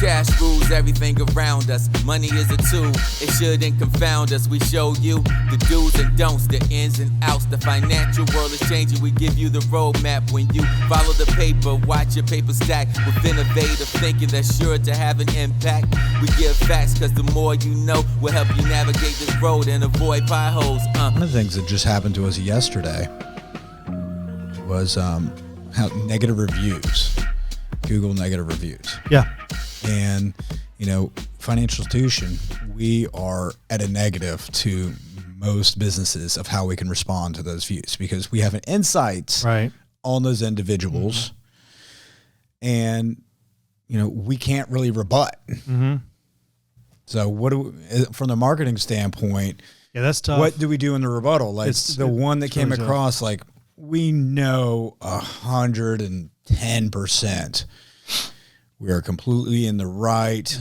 Cash rules everything around us. Money is a tool, it shouldn't confound us. We show you the do's and don'ts, the ins and outs. The financial world is changing, we give you the roadmap. When you follow the paper, watch your paper stack. With innovative thinking that's sure to have an impact. We give facts, cause the more you know will help you navigate this road and avoid potholes. One of the things that just happened to us yesterday was how negative reviews, Google negative reviews. Yeah. And, you know, financial institution, we are at a negative to most businesses of how we can respond to those views because we have an insight on those individuals and, you know, we can't really rebut. So what do we, from the marketing standpoint, that's tough. What do we do in the rebuttal? Like the one that came really across, like we know 110%. We are completely in the right.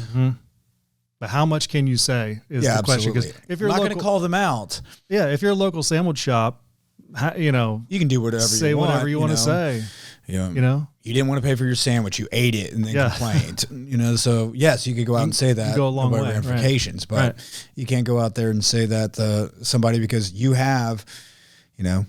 But how much can you say is the question? Because if you're not going to call them out. Yeah. If you're a local sandwich shop, you know, you can do whatever you want. Say whatever you want to say. You know, you didn't want to pay for your sandwich. You ate it and then complained. You know, so yes, you could go out and say that. You go a long way. Ramifications, but you can't go out there and say that to somebody because you have, you know,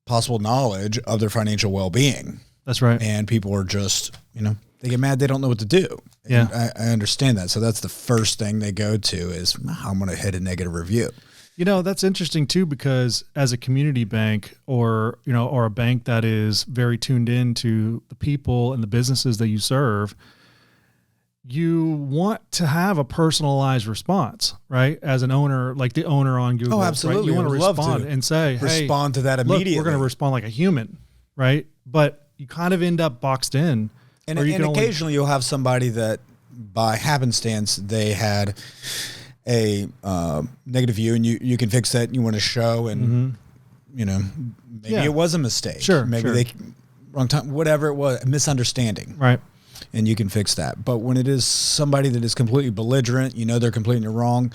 possible knowledge of their financial well-being. That's right. And people are just, you know, they get mad. They don't know what to do. Yeah. I understand that. So that's the first thing they go to is I'm going to hit a negative review. You know, that's interesting too, because as a community bank or, you know, or a bank that is very tuned in to the people and the businesses that you serve, you want to have a personalized response, right? As an owner, like the owner on Google. Oh, absolutely. Right? You want to respond and say, hey, respond to that immediately. Look, we're going to respond like a human, right? But you kind of end up boxed in. And occasionally you'll have somebody that by happenstance, they had a negative view and you can fix that and you want to show and, you know, maybe it was a mistake. Sure. Maybe they wrong time, whatever it was, a misunderstanding. Right. And you can fix that. But when it is somebody that is completely belligerent, you know, they're completely wrong.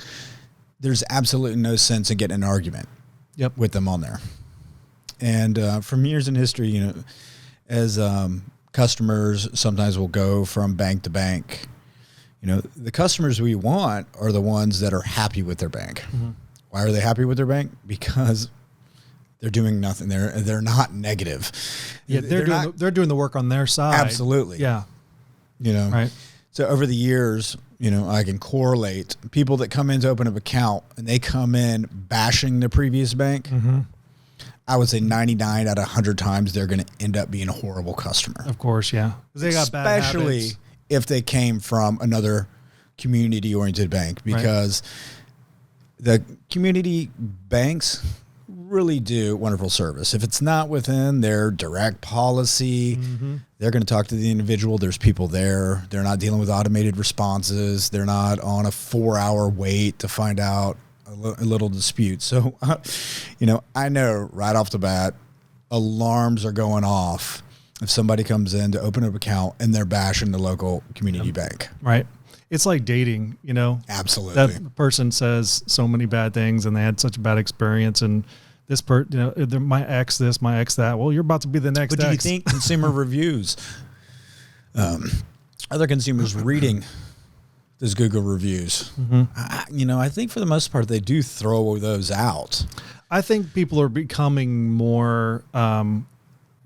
There's absolutely no sense in getting an argument with them on there. And from years in history, you know, as customers sometimes will go from bank to bank. You know, the customers we want are the ones that are happy with their bank. Why are they happy with their bank? Because they're doing nothing. They're not negative. Yeah, they're doing the work on their side. Absolutely. Yeah. You know. Right. So over the years, you know, I can correlate people that come in to open up an account and they come in bashing the previous bank. I would say 99 out of 100 times they're going to end up being a horrible customer. Of course, yeah. They got bad habits. Especially if they came from another community-oriented bank, because the community banks really do wonderful service. If it's not within their direct policy, they're going to talk to the individual. There's people there. They're not dealing with automated responses. They're not on a 4-hour wait to find out a little dispute. So, you know, I know right off the bat, alarms are going off if somebody comes in to open up an account and they're bashing the local community bank. Right. It's like dating, you know. Absolutely. That person says so many bad things and they had such a bad experience, and this you know, my ex this, my ex that. Well, you're about to be the next. But do you think consumer reviews, other consumers reading those Google reviews, you know, I think for the most part they do throw those out. I think people are becoming more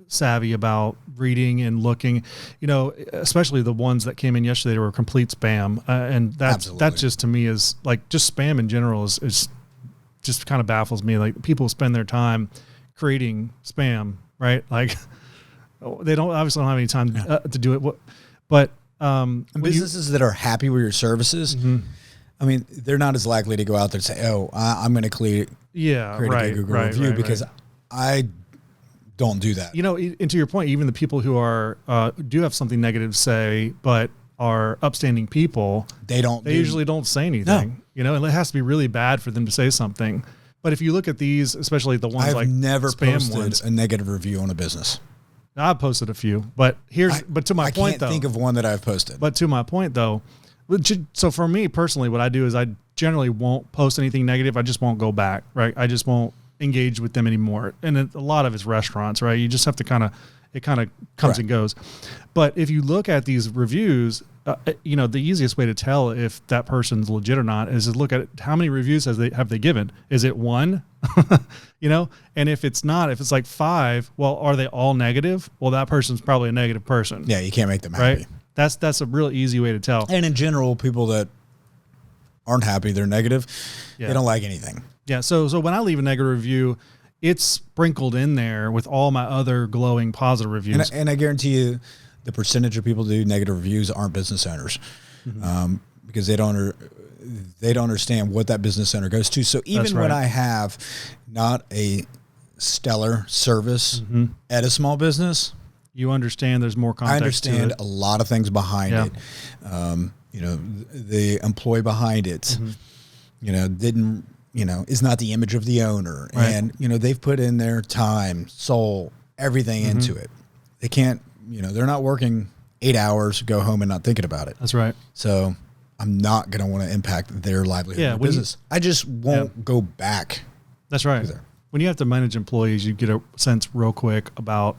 savvy about reading and looking, you know, especially the ones that came in yesterday that were complete spam. And that just to me is like, just spam in general is just kind of baffles me. Like, people spend their time creating spam, right? Like, they obviously don't have any time to do it. But businesses that are happy with your services, I mean, they're not as likely to go out there and say, "Oh, I'm going to create a Google review," because I don't do that. You know, and to your point, even the people who are do have something negative to say, but are upstanding people, they usually don't say anything. No. You know, and it has to be really bad for them to say something. But if you look at these, especially the ones I've never spam posted ones, a negative review on a business. I've posted a few, but to my point, I can't think of one that I've posted. But to my point, though, so for me personally, what I do is I generally won't post anything negative. I just won't go back, right? I just won't engage with them anymore. And a lot of it's restaurants, right? You just have to it kind of comes and goes. But if you look at these reviews, the easiest way to tell if that person's legit or not is to look at how many reviews have they given. Is it 1? And if it's not, if it's like 5, well, are they all negative? Well, that person's probably a negative person. Yeah, you can't make them happy. Right? That's a real easy way to tell. And in general, people that aren't happy, they're negative. They don't like anything. Yeah. So when I leave a negative review, it's sprinkled in there with all my other glowing positive reviews. And I guarantee you the percentage of people who do negative reviews aren't business owners, because they don't understand what that business owner goes to. So even when I have not a stellar service at a small business, you understand there's more context. I understand a lot of things behind it. The employee behind it, is not the image of the owner. Right. And, they've put in their time, soul, everything into it. They can't, they're not working 8 hours, go home and not thinking about it. That's right. So I'm not going to want to impact their livelihood or business. I just won't go back. That's right. When you have to manage employees, you get a sense real quick about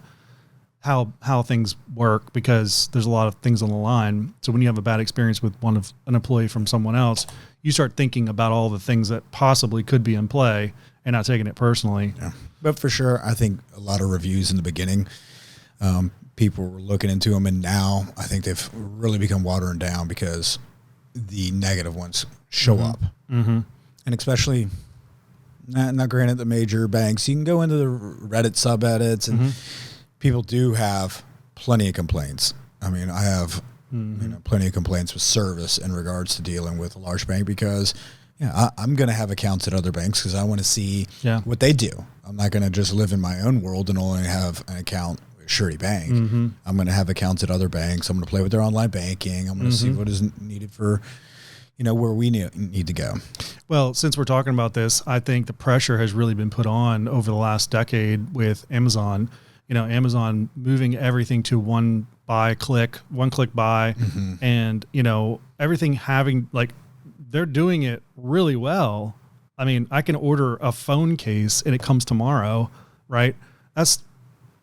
how things work, because there's a lot of things on the line. So when you have a bad experience with an employee from someone else, you start thinking about all the things that possibly could be in play and not taking it personally. Yeah. But for sure, I think a lot of reviews in the beginning, people were looking into them, and now I think they've really become watering down because the negative ones show up. And especially, not granted the major banks, you can go into the Reddit subreddits, and people do have plenty of complaints. I mean, I have plenty of complaints with service in regards to dealing with a large bank, because I'm going to have accounts at other banks because I want to see what they do. I'm not going to just live in my own world and only have an account with Surety Bank. I'm going to have accounts at other banks. I'm going to play with their online banking. I'm going to see what is needed for, where we need to go. Well, since we're talking about this, I think the pressure has really been put on over the last decade with Amazon. Amazon moving everything to one click buy, and, everything having, like, they're doing it really well. I mean, I can order a phone case and it comes tomorrow, right? That's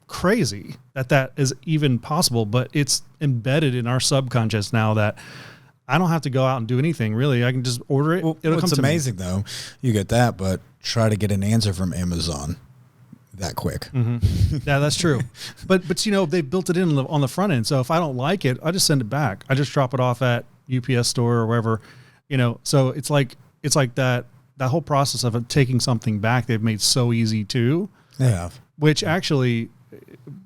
crazy that is even possible, but it's embedded in our subconscious now that I don't have to go out and do anything, really. I can just order it. Well, it'll come to me. It's amazing, though. You get that, but try to get an answer from Amazon that quick. Yeah, that's true. But they built it in on the front end. So if I don't like it, I just send it back. I just drop it off at UPS store or wherever, so it's like that whole process of taking something back, they've made so easy too. Yeah. Which actually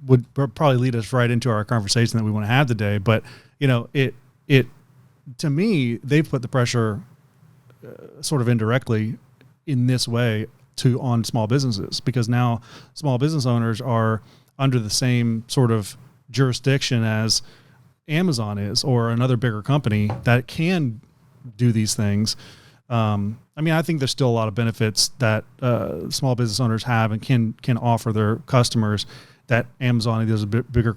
would probably lead us right into our conversation that we want to have today. But, it to me, they've put the pressure sort of indirectly in this way on small businesses, because now small business owners are under the same sort of jurisdiction as Amazon is, or another bigger company that can do these things. I think there's still a lot of benefits that small business owners have and can offer their customers that Amazon and those bigger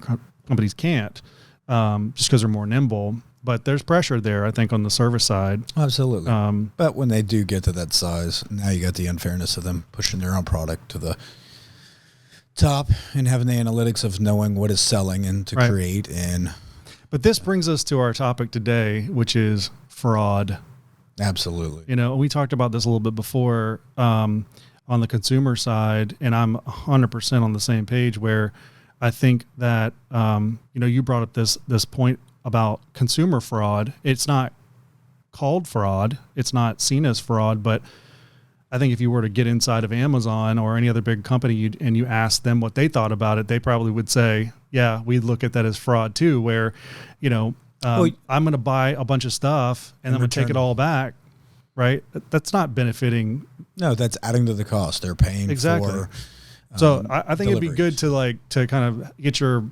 companies can't, just because they're more nimble. But there's pressure there, I think, on the service side. Absolutely. But when they do get to that size, now you got the unfairness of them pushing their own product to the top and having the analytics of knowing what is selling and to create. But this brings us to our topic today, which is fraud. Absolutely. We talked about this a little bit before on the consumer side, and I'm 100% on the same page, where I think that, you brought up this point about consumer fraud. It's not called fraud. It's not seen as fraud, but I think if you were to get inside of Amazon or any other big company and you ask them what they thought about it, they probably would say, yeah, we look at that as fraud too, where, I'm going to buy a bunch of stuff and then I'm going to take it all back. Right. That's not benefiting. No, that's adding to the cost. They're paying for. So I think it'd be good to kind of get your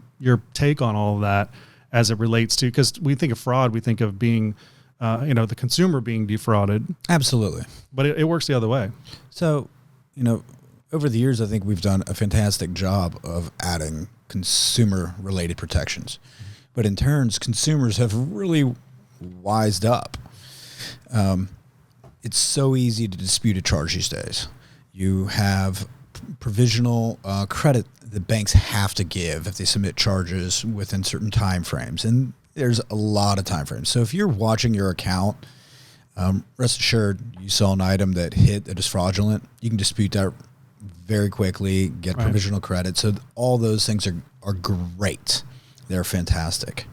take on all of that as it relates to, because we think of fraud, we think of being, the consumer being defrauded. Absolutely. But it works the other way. So, over the years, I think we've done a fantastic job of adding consumer-related protections. But in turns, consumers have really wised up. It's so easy to dispute a charge these days. You have provisional credit that banks have to give if they submit charges within certain time frames. And there's a lot of time frames. So if you're watching your account, rest assured you saw an item that hit that is fraudulent, you can dispute that very quickly, get provisional credit. So all those things are great. They're fantastic.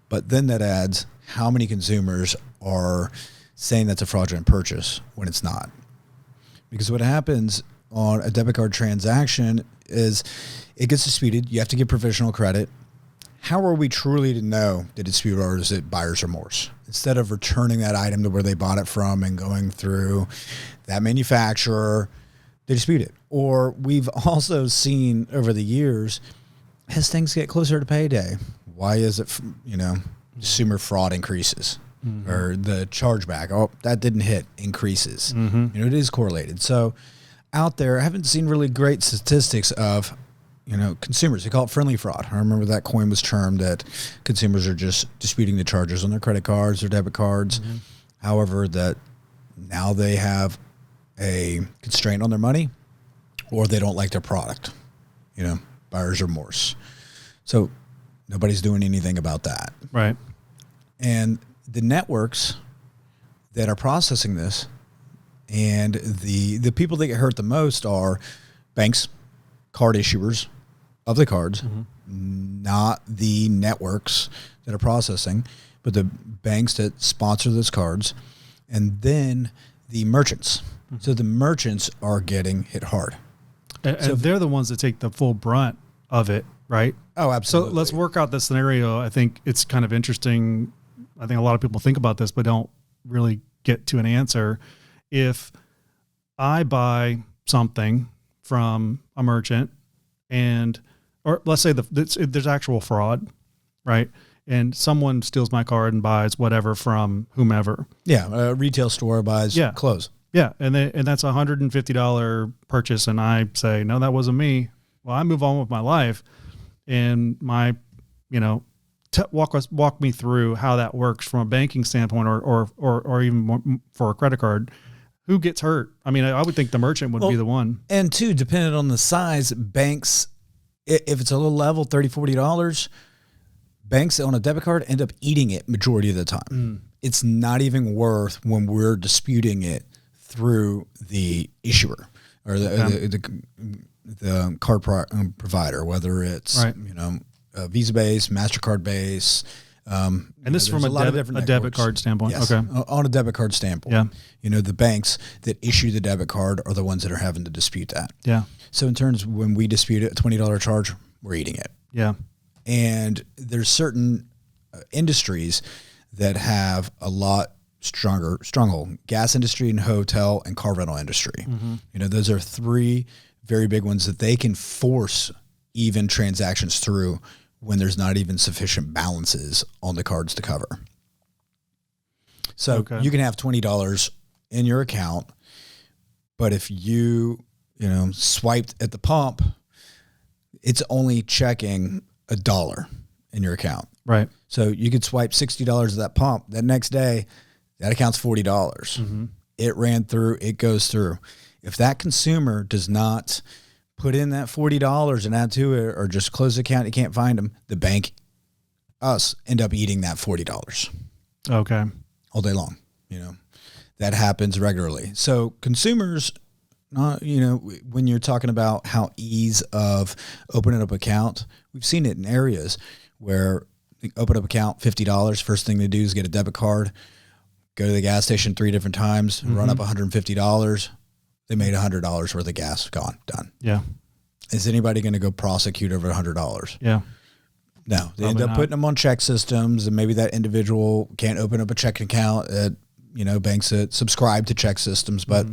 But then that adds how many consumers are saying that's a fraudulent purchase when it's not. Because what happens on a debit card transaction is it gets disputed. You have to give provisional credit. How are we truly to know the dispute, or is it buyer's remorse? Instead of returning that item to where they bought it from and going through that manufacturer, they dispute it. Or we've also seen over the years, as things get closer to payday, why is it, consumer fraud increases, or the chargeback, oh, that didn't hit, increases. It is correlated. So out there, I haven't seen really great statistics of, consumers. They call it friendly fraud. I remember that coin was termed that consumers are just disputing the charges on their credit cards or debit cards. However, that now they have a constraint on their money, or they don't like their product, buyer's remorse. So nobody's doing anything about that. Right. And the networks that are processing this, and the people that get hurt the most are banks, card issuers of the cards, not the networks that are processing, but the banks that sponsor those cards, and then the merchants. So the merchants are getting hit hard. And they're the ones that take the full brunt of it, right? Oh, absolutely. So let's work out the scenario. I think it's kind of interesting. I think a lot of people think about this, but don't really get to an answer. If I buy something from a merchant or let's say there's actual fraud, right? And someone steals my card and buys whatever from whomever. Yeah, a retail store buys clothes. Yeah, and that's a $150 purchase, and I say, no, that wasn't me. Well, I move on with my life, and walk me through how that works from a banking standpoint, or even more for a credit card. Who gets hurt? I mean, I would think the merchant would be the one. And two, depending on the size, banks, if it's a little level, $30, $40, banks on a debit card end up eating it majority of the time. It's not even worth when we're disputing it through the issuer or the card provider, whether it's Visa base, MasterCard base. And this is from a debit card standpoint. Yes, okay. On a debit card standpoint. Yeah. The banks that issue the debit card are the ones that are having to dispute that. Yeah. So in terms when we dispute it, a $20 charge, we're eating it. Yeah. And there's certain industries that have a lot stronghold: gas industry and hotel and car rental industry. Those are three very big ones that they can force even transactions through when there's not even sufficient balances on the cards to cover. So you can have $20 in your account, but if you swiped at the pump, it's only checking $1 in your account. Right. So you could swipe $60 at that pump. That next day, that account's $40. It ran through, it goes through. If that consumer does not put in that $40 and add to it, or just close the account, you can't find them, the bank, us, end up eating that $40. Okay. All day long. That happens regularly. So consumers, when you're talking about how ease of opening up account, we've seen it in areas where they open up account, $50. First thing they do is get a debit card, go to the gas station 3 different times, run up $150. They made $100 worth of gas. Gone. Done. Yeah. Is anybody going to go prosecute over $100? Yeah. No. They end up putting them on check systems, and maybe that individual can't open up a checking account at, banks that subscribe to check systems, but,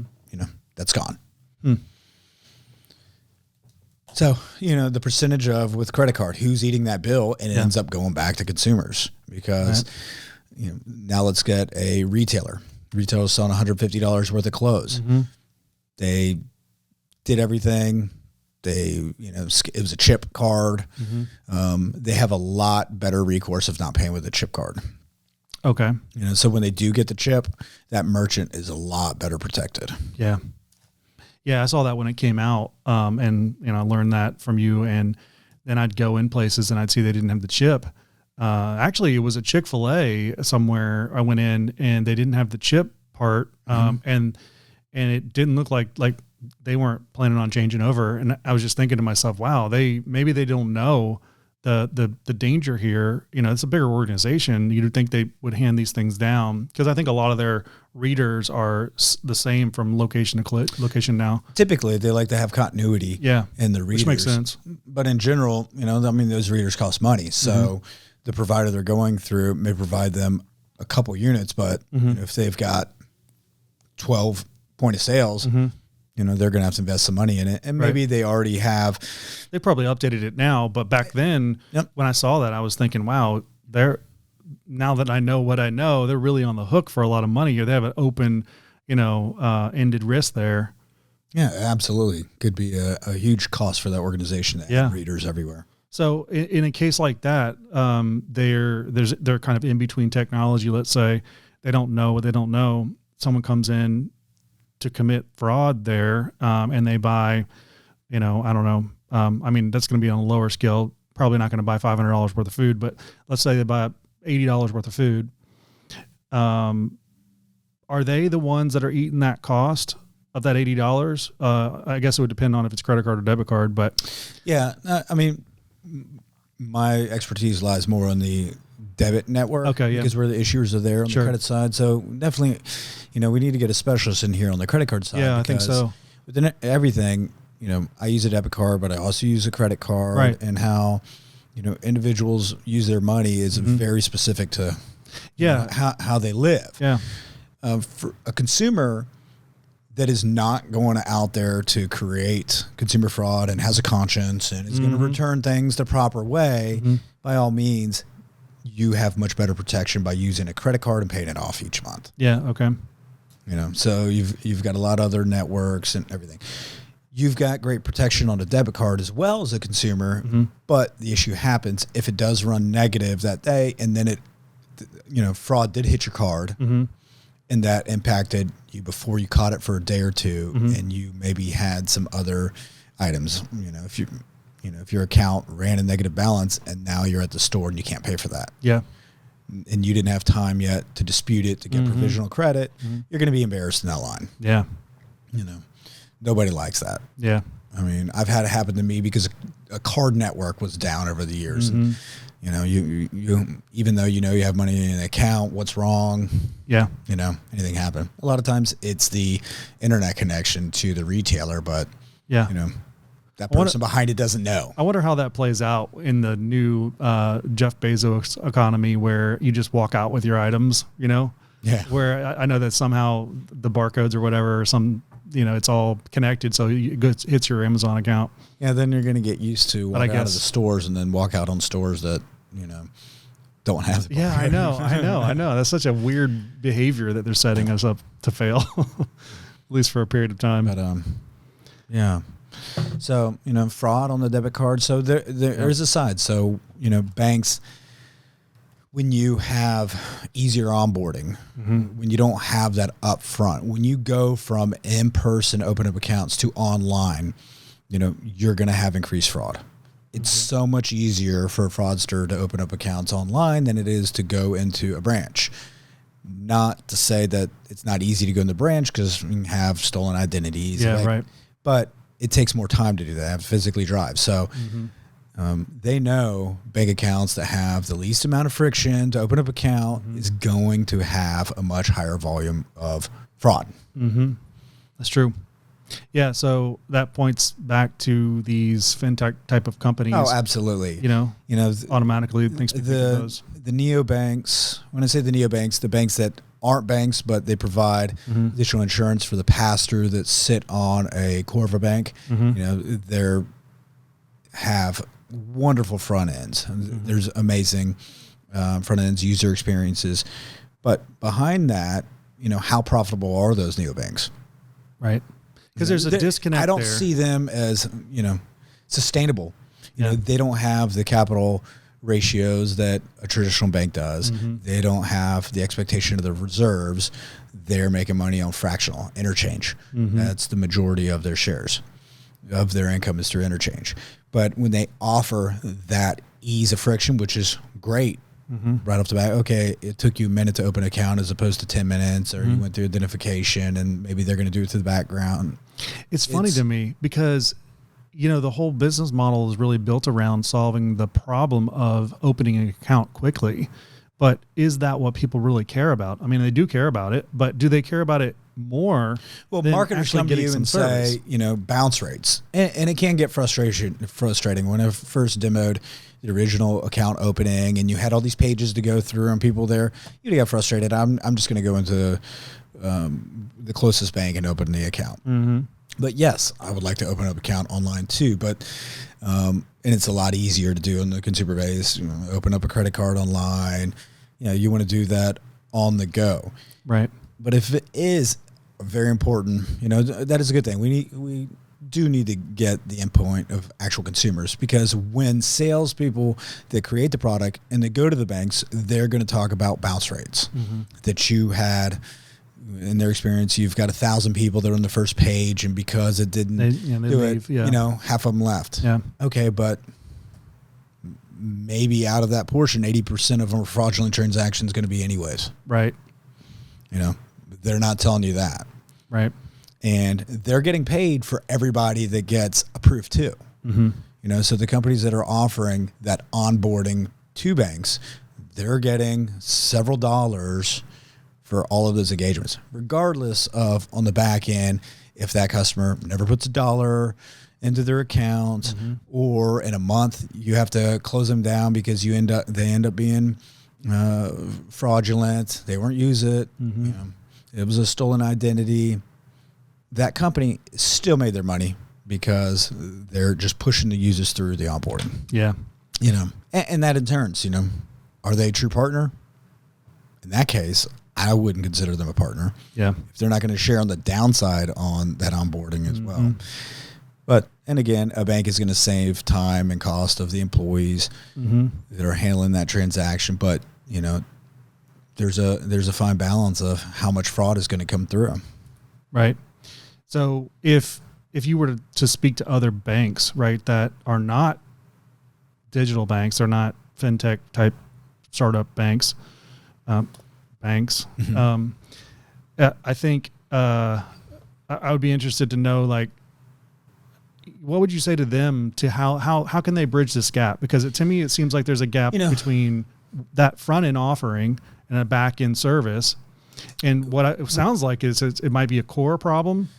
that's gone. So, the percentage of with credit card, who's eating that bill, and it ends up going back to consumers because, now let's get a retailer. Retailer's selling $150 worth of clothes. They did everything. It was a chip card. They have a lot better recourse of not paying with a chip card. Okay. So when they do get the chip, that merchant is a lot better protected. Yeah. Yeah, I saw that when it came out, and I learned that from you. And then I'd go in places and I'd see they didn't have the chip. Actually, it was a Chick-fil-A somewhere. I went in and they didn't have the chip part, and it didn't look like they weren't planning on changing over. And I was just thinking to myself, wow, maybe they don't know the danger here. It's a bigger organization. You'd think they would hand these things down, because I think a lot of their readers are the same from location to location now. Typically, they like to have continuity in the readers. Which makes sense. But in general, those readers cost money. So the provider they're going through may provide them a couple units, but if they've got 12 point of sales, they're going to have to invest some money in it. And maybe they already have. They probably updated it now, but back then when I saw that, I was thinking, wow, now that I know what I know, they're really on the hook for a lot of money here. They have an open, ended risk there. Yeah, absolutely. Could be a huge cost for that organization to have readers everywhere. So in a case like that, they're kind of in between technology. Let's say they don't know what they don't know. Someone comes in to commit fraud there, and they buy, I don't know. That's going to be on a lower scale. Probably not going to buy $500 worth of food, but let's say they buy $80 worth of food. Are they the ones that are eating that cost of that $80? I guess it would depend on if it's credit card or debit card, but my expertise lies more on the debit network. Okay, yeah. Because where the issuers are there on the credit side. So definitely, we need to get a specialist in here on the credit card side. Yeah, I think so. Within everything, I use a debit card, but I also use a credit card. Right. And how, individuals use their money is very specific to how they live. Yeah. For a consumer that is not going out there to create consumer fraud and has a conscience and is going to return things the proper way, by all means, you have much better protection by using a credit card and paying it off each month. Yeah. Okay. So you've got a lot of other networks and everything. You've got great protection on a debit card as well as a consumer, but the issue happens if it does run negative that day, and then fraud did hit your card, and that impacted you before you caught it for a day or two, and you maybe had some other items. If your account ran a negative balance and now you're at the store and you can't pay for that. Yeah. And you didn't have time yet to dispute it, to get provisional credit, you're going to be embarrassed in that line. Yeah. Nobody likes that. Yeah. I've had it happen to me because a card network was down over the years. And, you even though you have money in an account, what's wrong? Yeah. Anything happen. A lot of times it's the internet connection to the retailer, but that person behind it doesn't know. I wonder how that plays out in the new Jeff Bezos economy, where you just walk out with your items, Yeah. Where I know that somehow the barcodes or whatever, it's all connected, so it hits your Amazon account. Yeah, then you're going to get used to walk out of the stores and then walk out on stores that, don't have the barcode. Yeah, I know. That's such a weird behavior that they're setting us up to fail, at least for a period of time. But, yeah. So, fraud on the debit card. So there is a side. So, banks, when you have easier onboarding, when you don't have that up front, when you go from in-person open up accounts to online, you're going to have increased fraud. It's so much easier for a fraudster to open up accounts online than it is to go into a branch. Not to say that it's not easy to go in the branch, because you have stolen identities. Yeah, right. But it takes more time to do that, have to physically drive. So they know bank accounts that have the least amount of friction to open up account is going to have a much higher volume of fraud. That's true. Yeah, so that points back to these fintech type of companies. Oh, absolutely. Automatically thinks the neobanks. When I say the neobanks, the banks that aren't banks, but they provide additional insurance for the pass-through that sit on a core of a bank. They have wonderful front ends. There's amazing front ends, user experiences. But behind that, how profitable are those neobanks? Right. Because there's a disconnect. I don't see them as, sustainable. They don't have the capital ratios that a traditional bank does. They don't have the expectation of the reserves. They're making money on fractional interchange. That's the majority of their shares, of their income is through interchange. But when they offer that ease of friction, which is great, right off the bat, okay, it took you a minute to open an account as opposed to 10 minutes, or you went through identification, and maybe they're going to do it through the background. It's funny to me because, the whole business model is really built around solving the problem of opening an account quickly. But is that what people really care about? I mean, they do care about it, but do they care about it more? Well, marketers come to you and say, bounce rates. And it can get frustrating. When I first demoed the original account opening and you had all these pages to go through and people there, you'd get frustrated. I'm just going to go into the closest bank and open the account. But yes, I would like to open up an account online too, but and it's a lot easier to do in the consumer base. Open up a credit card online. You want to do that on the go, right? But if it is very important, that is a good thing. We do need to get the endpoint of actual consumers, because when salespeople that create the product and they go to the banks, they're going to talk about bounce rates that you had. In their experience, you've got 1,000 people that are on the first page, and because it didn't do it, half of them left. Yeah. Okay, but maybe out of that portion, 80% of them are fraudulent transactions going to be anyways. Right. They're not telling you that. Right. And they're getting paid for everybody that gets approved too. So the companies that are offering that onboarding to banks, they're getting several dollars for all of those engagements, regardless of on the back end, if that customer never puts $1 into their account, or in a month you have to close them down because they end up being fraudulent. They weren't use it. It was a stolen identity. That company still made their money because they're just pushing the users through the onboarding. Yeah. And that in turns, are they a true partner? In that case, I wouldn't consider them a partner. Yeah. If they're not going to share on the downside on that onboarding as well. But, and again, a bank is going to save time and cost of the employees that are handling that transaction. But, there's a fine balance of how much fraud is going to come through. Right. So if you were to speak to other banks, right, that are not digital banks, they're not fintech type startup banks, I think I would be interested to know, like, what would you say to them to how can they bridge this gap? Because to me, it seems like there's a gap between that front end offering and a back end service. And what it sounds like is it might be a core problem.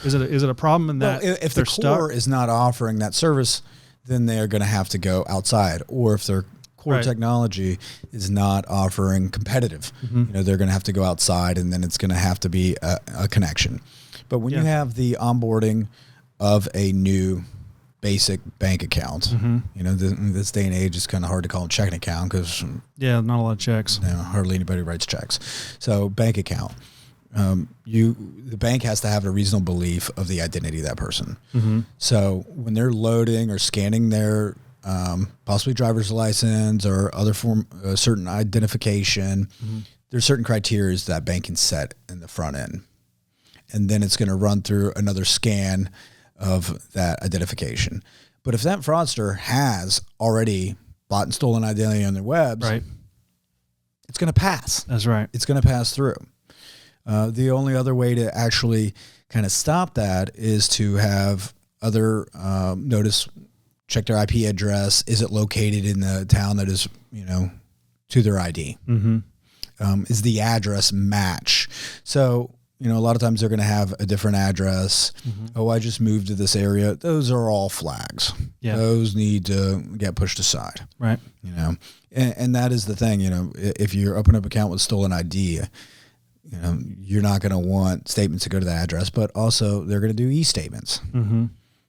Is it a problem in that if the core is not offering that service, then they're going to have to go outside. Or if their core technology is not offering competitive, they're going to have to go outside, and then it's going to have to be a connection. But when you have the onboarding of a new basic bank account, in this day and age, it's kind of hard to call a checking account because not a lot of checks. Hardly anybody writes checks. So bank account. The bank has to have a reasonable belief of the identity of that person. So when they're loading or scanning their possibly driver's license or other form, certain identification, there's certain criteria that bank can set in the front end, and then it's going to run through another scan of that identification. But if that fraudster has already bought and stolen identity on their webs, it's going to pass. That's right. It's going to pass through. The only other way to actually kind of stop that is to have other check their IP address. Is it located in the town that is, to their ID? Is the address match? So, a lot of times they're going to have a different address. Oh, I just moved to this area. Those are all flags. Yeah. Those need to get pushed aside. Right. And that is the thing, if you're opening up an account with stolen ID, you're not going to want statements to go to the address, but also they're going to do e-statements.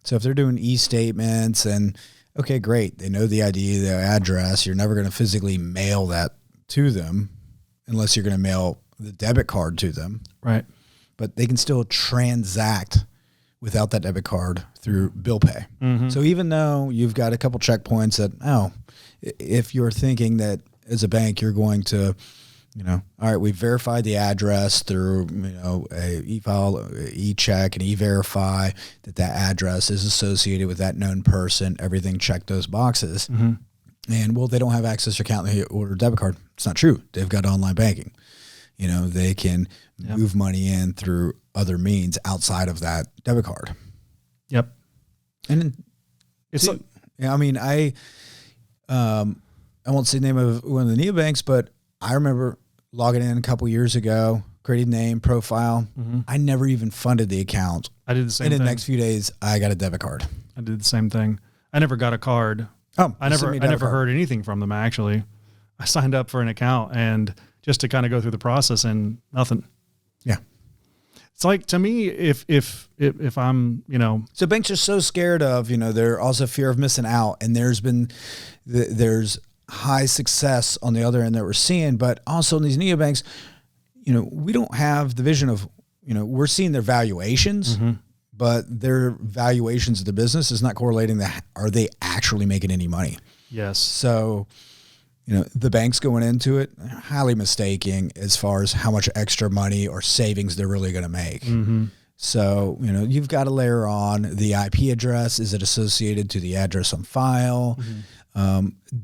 So if they're doing e-statements and, okay, great, they know the ID, the address, you're never going to physically mail that to them unless you're going to mail the debit card to them. Right. But they can still transact without that debit card through bill pay. So even though you've got a couple checkpoints that, if you're thinking that as a bank, you're going to, all right, we verified the address through, a e-file, e-check, and e-verify that address is associated with that known person. Everything checked those boxes. And, well, they don't have access to your account. They order a debit card. It's not true. They've got online banking. They can move money in through other means outside of that debit card. Yep. And it's I won't say the name of one of the neobanks, but I remember logging in a couple years ago, creating name, profile. I never even funded the account. I did the same thing. And in the next few days, I got a debit card. I did the same thing. I never got a card. I never heard anything from them, actually. I signed up for an account and just to kind of go through the process and nothing. Yeah. It's like, to me, if I'm, So banks are so scared of, they're also fear of missing out. And there's high success on the other end that we're seeing, but also in these neobanks, we don't have the vision of, we're seeing their valuations, but their valuations of the business is not correlating that. Are they actually making any money? Yes. So, the banks going into it, highly mistaking as far as how much extra money or savings they're really going to make. So, you've got to layer on the IP address. Is it associated to the address on file?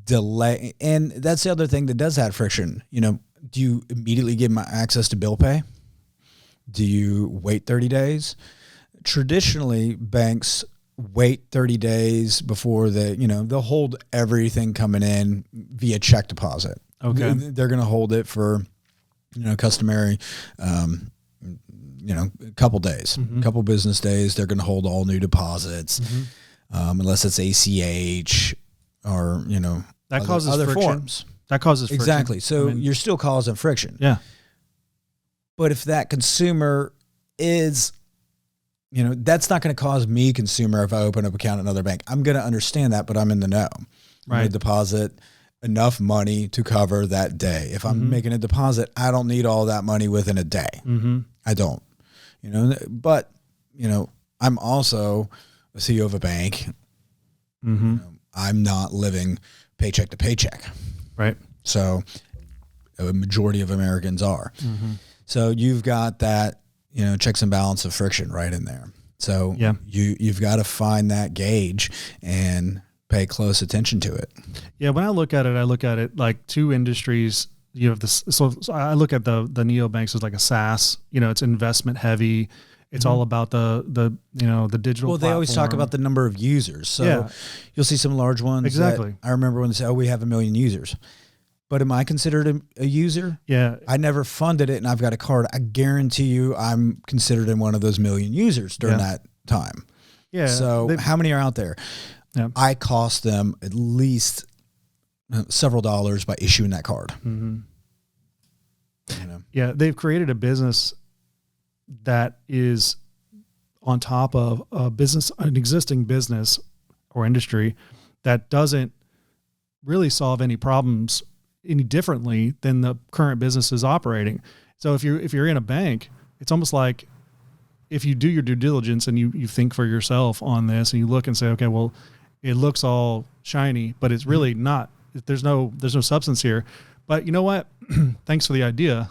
Delay. And that's the other thing that does add friction. Do you immediately give them access to bill pay? Do you wait 30 days? Traditionally, banks wait 30 days before they'll hold everything coming in via check deposit. Okay. They're going to hold it for, customary, a couple days, couple business days. They're going to hold all new deposits, unless it's ACH or, that causes other friction. forms. That causes friction. Exactly. So you're still causing friction. Yeah. But if that consumer is, that's not going to cause me, consumer, if I open up an account at another bank. I'm going to understand that, but I'm in the know. I'm going to deposit enough money to cover that day. If I'm making a deposit, I don't need all that money within a day. I don't. But, I'm also a CEO of a bank. I'm not living paycheck to paycheck. Right. So a majority of Americans are. So you've got that, checks and balance of friction right in there. So you've got to find that gauge and pay close attention to it. Yeah. When I look at it like two industries. You have this. So I look at the neobanks as like a SaaS. It's investment heavy. It's all about the digital. Well, they always talk about the number of users. So you'll see some large ones. Exactly. I remember when they say, we have 1 million users. But am I considered a user? Yeah. I never funded it and I've got a card. I guarantee you I'm considered in one of those 1 million users during that time. Yeah. So how many are out there? Yeah. I cost them at least several dollars by issuing that card. Yeah. They've created a business that is on top of an existing business or industry that doesn't really solve any problems any differently than the current business is operating. So if you're in a bank, it's almost like if you do your due diligence and you think for yourself on this and you look and say, okay, well, it looks all shiny, but it's really not. There's no substance here. But you know what? Thanks for the idea.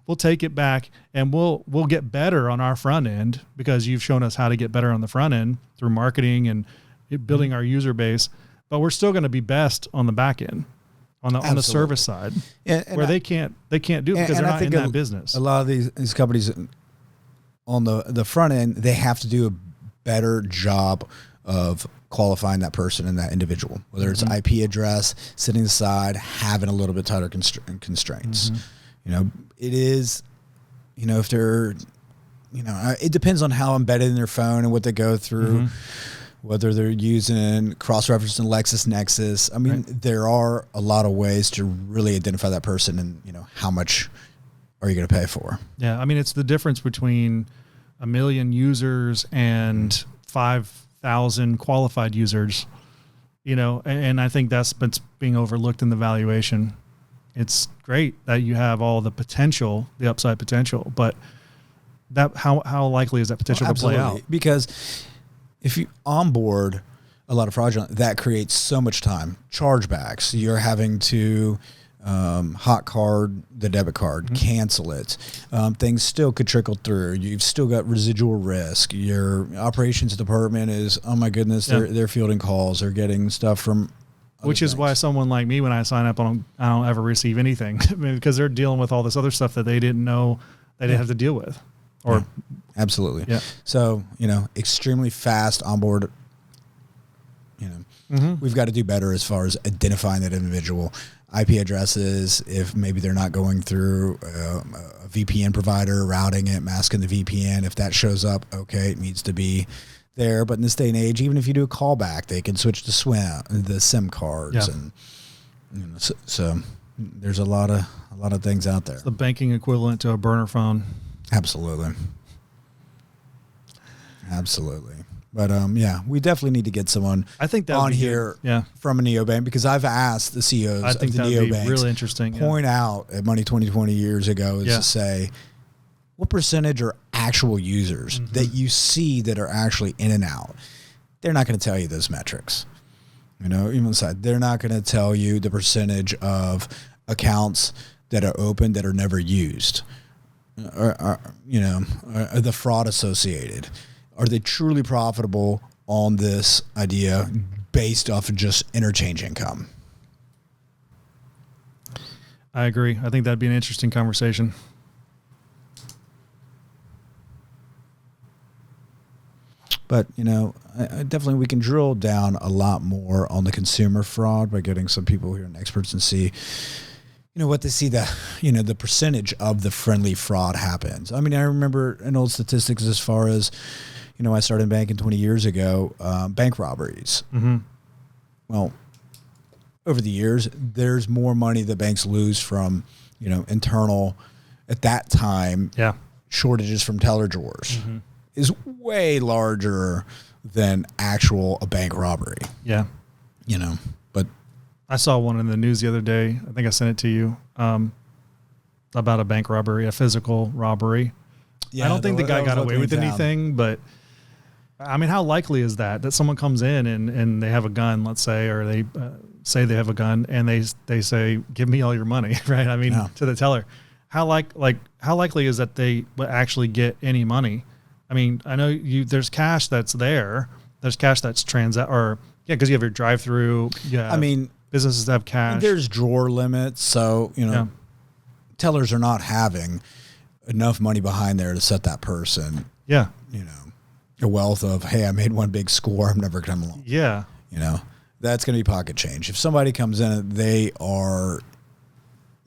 We'll take it back and we'll get better on our front end because you've shown us how to get better on the front end through marketing and building our user base. But we're still going to be best on the back end, on the service side, where they can't do it because they're not in that business. A lot of these companies on the front end, they have to do a better job of qualifying that person and that individual, whether it's IP address, sitting aside, having a little bit tighter constraints. It is, if they're, it depends on how embedded in their phone and what they go through, whether they're using cross-referencing LexisNexis. I mean, there are a lot of ways to really identify that person and, how much are you going to pay for? Yeah. I mean, it's the difference between 1 million users and 5,000 qualified users, and I think that's been being overlooked in the valuation. It's great that you have all the potential, the upside potential, but that how likely is that potential to play out? Because if you onboard a lot of fraudulent, that creates so much time. Chargebacks, you're having to hot card the debit card, cancel it. Things still could trickle through. You've still got residual risk. Your operations department is, oh my goodness, they're fielding calls. They're getting stuff from which is why someone like me, when I sign up, I don't ever receive anything because they're dealing with all this other stuff that they didn't know they didn't have to deal with. Or absolutely. Yeah. So, extremely fast onboard. We've got to do better as far as identifying that individual. IP addresses, if maybe they're not going through a VPN provider, routing it, masking the VPN. If that shows up, okay, it needs to be there. But in this day and age, even if you do a callback, they can switch to the SIM cards, and so there's a lot of things out there. It's the banking equivalent to a burner phone. Absolutely. But we definitely need to get someone I think that on here from a neobank, because I've asked the CEOs of the neobanks really interesting. Point out at Money 2020 years ago is to say, what percentage are actual users that you see that are actually in and out? They're not going to tell you those metrics. Even aside, they're not going to tell you the percentage of accounts that are open that are never used, or the fraud associated. Are they truly profitable on this idea based off of just interchange income? I agree. I think that'd be an interesting conversation. But, definitely we can drill down a lot more on the consumer fraud by getting some people here and experts and see, what they see the percentage of the friendly fraud happens. I mean, I remember an old statistics as far as, I started banking 20 years ago, bank robberies. Mm-hmm. Well, over the years, there's more money that banks lose from, internal, at that time, shortages from teller drawers is way larger than a bank robbery. Yeah. But I saw one in the news the other day. I think I sent it to you, about a bank robbery, a physical robbery. Yeah, I don't think the guy got away with anything, but I mean, how likely is that someone comes in and they have a gun, let's say, or they say they have a gun and they say, give me all your money, right? I mean, to the teller, how likely is that they would actually get any money? I mean, I know there's cash that's there. There's cash that's because you have your drive-through. Yeah. I mean, businesses that have cash. There's drawer limits. So, tellers are not having enough money behind there to set that person. Yeah. A wealth of, hey, I made one big score, I'm never coming along. Yeah. That's going to be pocket change. If somebody comes in and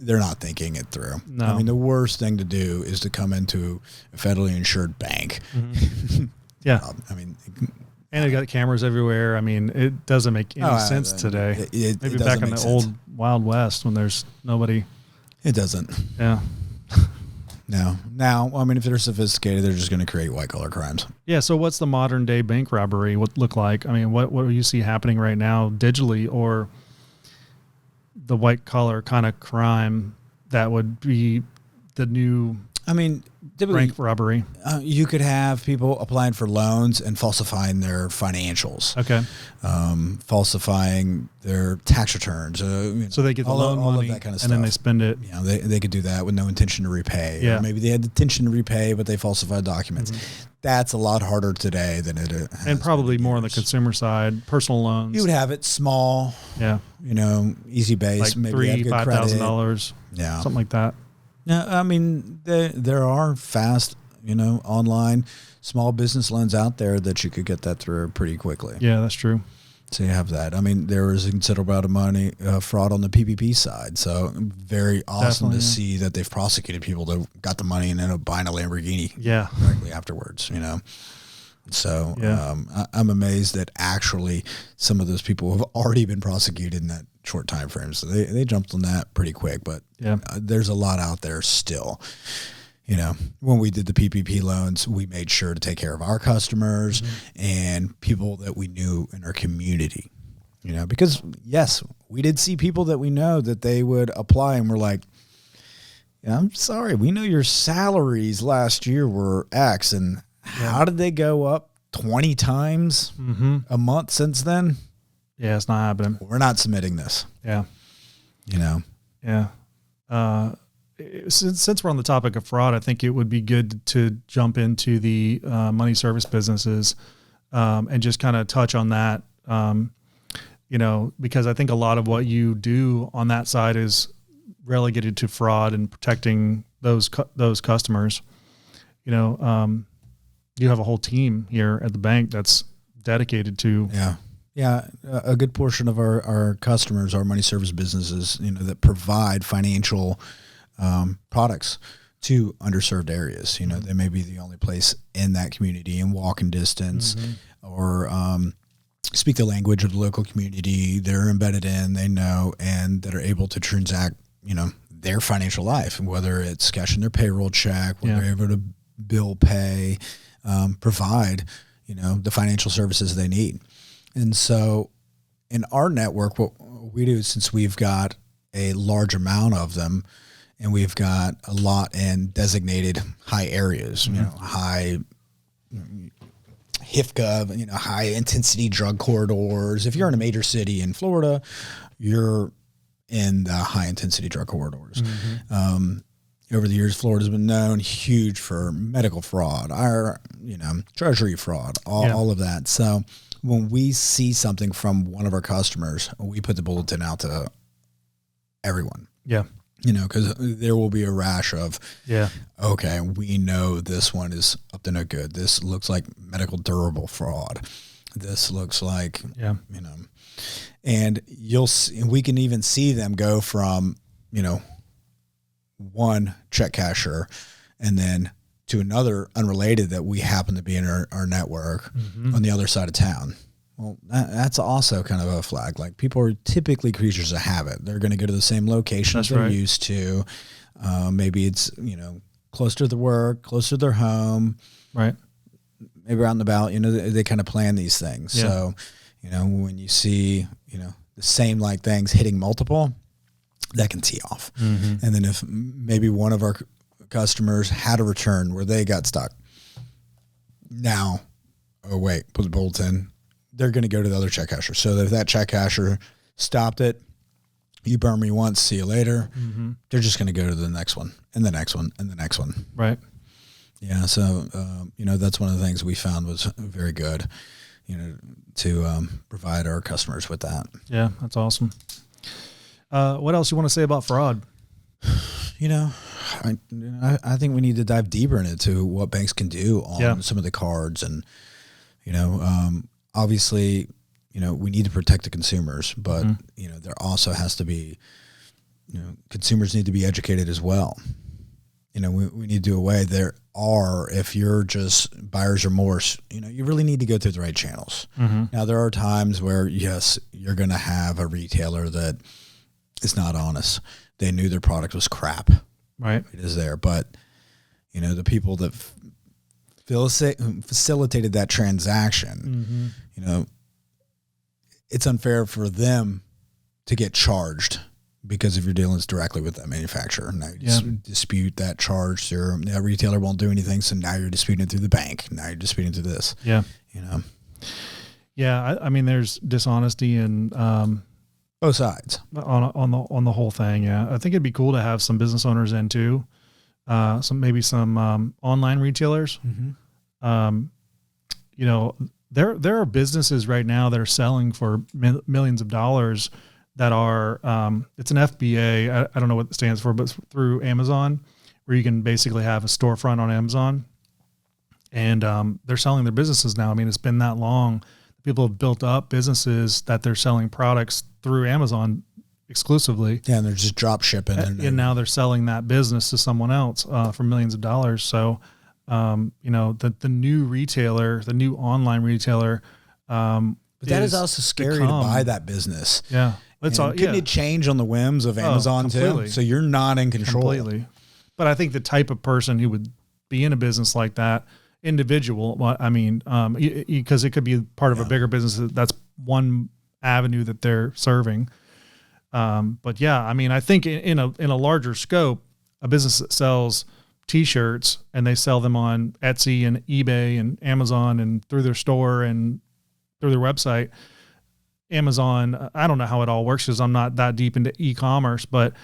they're not thinking it through. No. I mean, the worst thing to do is to come into a federally insured bank. Mm-hmm. Yeah. I mean, and they got cameras everywhere. I mean, it doesn't make any sense today. Maybe back in the old Wild West when there's nobody. It doesn't. Yeah. No. Now, I mean, if they're sophisticated, they're just going to create white-collar crimes. Yeah, so what's the modern-day bank robbery look like? I mean, what do you see happening right now digitally, or the white-collar kind of crime that would be the new bank robbery? You could have people applying for loans and falsifying their financials. Okay. Falsifying their tax returns. So they get the loan money of that kind of and then they spend it. They could do that with no intention to repay. Yeah. Or maybe they had the intention to repay, but they falsified documents. Mm-hmm. That's a lot harder today than it has. And probably more on the consumer side, personal loans. You would have it small. Yeah. Easy base. Like maybe $3,000-$5,000. Yeah. Something like that. Yeah, I mean, there are fast, online small business loans out there that you could get that through pretty quickly. Yeah, that's true. So you have that. I mean, there was a considerable amount of money fraud on the PPP side. So very awesome to see that they've prosecuted people that got the money and ended up buying a Lamborghini. Yeah, directly afterwards. So I'm amazed that actually some of those people have already been prosecuted in that short time frame. So they jumped on that pretty quick. But there's a lot out there still. When we did the PPP loans, we made sure to take care of our customers and people that we knew in our community. Because yes, we did see people that we know that they would apply and we're like, I'm sorry, we know your salaries last year were X and how did they go up 20 times a month since then. Yeah, it's not happening. We're not submitting this. Yeah. You know? Yeah. Since we're on the topic of fraud, I think it would be good to jump into the money service businesses and just kind of touch on that, you know, because I think a lot of what you do on that side is relegated to fraud and protecting those customers. You know, you have a whole team here at the bank that's dedicated to. Yeah. Yeah. A good portion of our customers are money service businesses, you know, that provide financial products to underserved areas. You know, they may be the only place in that community in walking distance or speak the language of the local community. They're embedded in, they know, and that are able to transact, you know, their financial life, and whether it's cashing their payroll check, whether they're able to bill pay, provide, you know, the financial services they need. And so in our network, what we do, since we've got a large amount of them and we've got a lot in designated high areas, you know, high HIFCA, you know, high intensity drug corridors. If you're in a major city in Florida, you're in the high intensity drug corridors. Over the years, Florida's been known huge for medical fraud, you know, treasury fraud, all of that. So when we see something from one of our customers, we put the bulletin out to everyone. Yeah. You know, because there will be a rash of, okay, we know this one is up to no good. This looks like medical durable fraud. This looks like, you know, and you'll see, we can even see them go from, you know, one check casher and then to another unrelated that we happen to be in our network on the other side of town. Well, that's also kind of a flag. Like, people are typically creatures of habit. They're going to go to the same locations they're used to. Maybe it's, you know, close to their work, close to their home. Right. Maybe out and about, you know, they kind of plan these things. Yeah. So, you know, when you see, you know, the same like things hitting multiple, that can tee off. And then if maybe one of our customers had a return where they got stuck, now, oh wait, put the bulletin, they're going to go to the other check casher. So if that check casher stopped it, you burn me once, see you later. They're just going to go to the next one and the next one and the next one. Right. Yeah. So, you know, that's one of the things we found was very good, you know, to provide our customers with that. Yeah, that's awesome. What else you want to say about fraud? You know, I think we need to dive deeper into what banks can do on some of the cards. And, you know, obviously, you know, we need to protect the consumers, but, you know, there also has to be, you know, consumers need to be educated as well. You know, we need to do away. There are, if you're just buyer's remorse, you know, you really need to go through the right channels. Now, there are times where, yes, you're going to have a retailer that is not honest. They knew their product was crap. Right. It is there. But, you know, the people that facilitated that transaction, you know, it's unfair for them to get charged because if you're dealing directly with that manufacturer. Now you dispute that charge. That retailer won't do anything. So now you're disputing it through the bank. Now you're disputing through this. Yeah. You know. Yeah. I mean, there's dishonesty and both sides on the whole thing. Yeah. I think it'd be cool to have some business owners in too. Some online retailers. You know, there are businesses right now that are selling for millions of dollars that are, it's an FBA. I don't know what it stands for, but through Amazon, where you can basically have a storefront on Amazon, and they're selling their businesses now. I mean, it's been that long. People have built up businesses that they're selling products through Amazon exclusively. Yeah, and they're just drop shipping. And now they're selling that business to someone else for millions of dollars. So, you know, the new retailer, the new online retailer. But that is also scary to buy that business. Yeah. Couldn't it change on the whims of Amazon too? So you're not in control. Completely. But I think the type of person who would be in a business like that, individual, I mean, because it could be part of a bigger business. That's one avenue that they're serving. But yeah, I mean, I think in a larger scope, a business that sells t-shirts and they sell them on Etsy and eBay and Amazon and through their store and through their website. Amazon, I don't know how it all works because I'm not that deep into e-commerce, but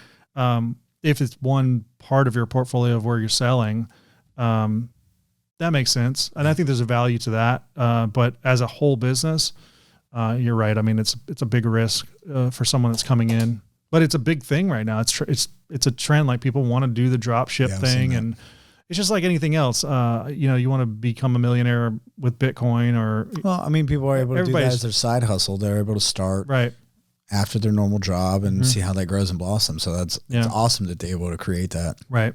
if it's one part of your portfolio of where you're selling, that makes sense. And I think there's a value to that. But as a whole business, you're right. I mean, it's a big risk for someone that's coming in, but it's a big thing right now. It's a trend. Like people want to do the drop ship thing, and it's just like anything else. You want to become a millionaire with Bitcoin or. Well, I mean, people are able to do that as their side hustle. They're able to start after their normal job and see how that grows and blossoms. So it's awesome that they're able to create that. Right.